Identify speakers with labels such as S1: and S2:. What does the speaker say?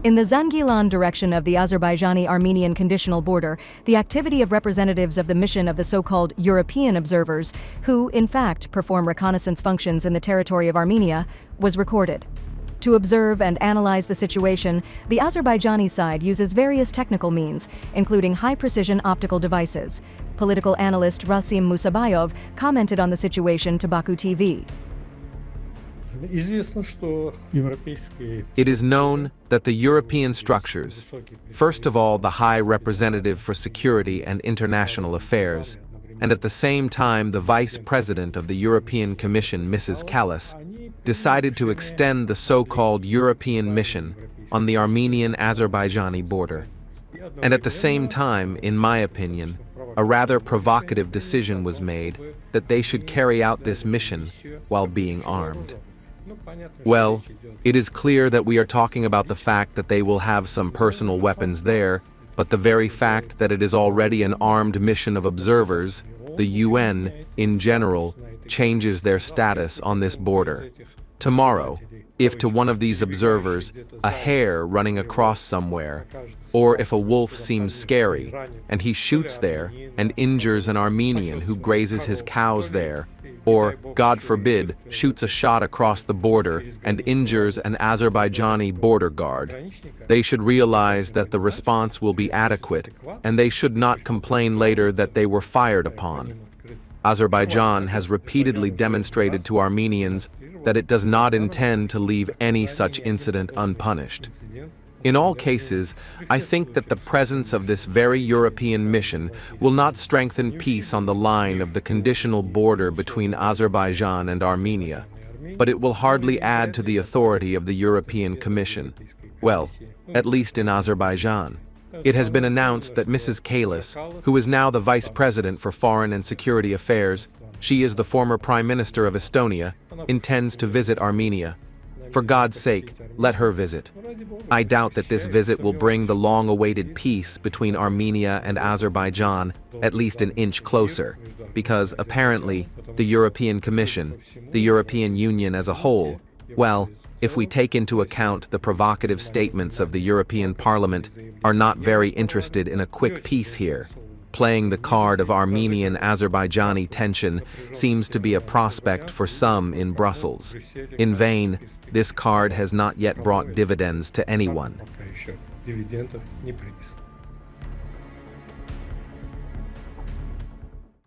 S1: In the Zangilan direction of the Azerbaijani-Armenian Conditional border, the activity of representatives of the mission of the so-called European observers, who, in fact, perform reconnaissance functions in the territory of Armenia, was recorded. To observe and analyze the situation, the Azerbaijani side uses various technical means, including high-precision optical devices. Political analyst Rasim Musabayov commented on the situation to Baku TV.
S2: It is known that the European structures, first of all the High Representative for Security and International Affairs, and at the same time the Vice President of the European Commission, Mrs. Kallas, decided to extend the so-called European mission on the Armenian-Azerbaijani border. And at the same time, in my opinion, a rather provocative decision was made that they should carry out this mission while being armed. Well, it is clear that we are talking about the fact that they will have some personal weapons there, but the very fact that it is already an armed mission of observers, the UN, in general, changes their status on this border. Tomorrow, if to one of these observers a hare running across somewhere, or if a wolf seems scary, and he shoots there and injures an Armenian who grazes his cows there, or, God forbid, shoots a shot across the border and injures an Azerbaijani border guard, they should realize that the response will be adequate, and they should not complain later that they were fired upon. Azerbaijan has repeatedly demonstrated to Armenians that it does not intend to leave any such incident unpunished. In all cases, I think that the presence of this very European mission will not strengthen peace on the line of the conditional border between Azerbaijan and Armenia, but it will hardly add to the authority of the European Commission. Well, at least in Azerbaijan. It has been announced that Mrs. Kallas, who is now the Vice President for Foreign and Security Affairs, she is the former Prime Minister of Estonia, intends to visit Armenia. For God's sake, let her visit. I doubt that this visit will bring the long-awaited peace between Armenia and Azerbaijan at least an inch closer, because apparently the European Commission, the European Union as a whole, well, if we take into account the provocative statements of the European Parliament, are not very interested in a quick peace here. Playing the card of Armenian-Azerbaijani tension seems to be a prospect for some in Brussels. In vain, this card has not yet brought dividends to anyone.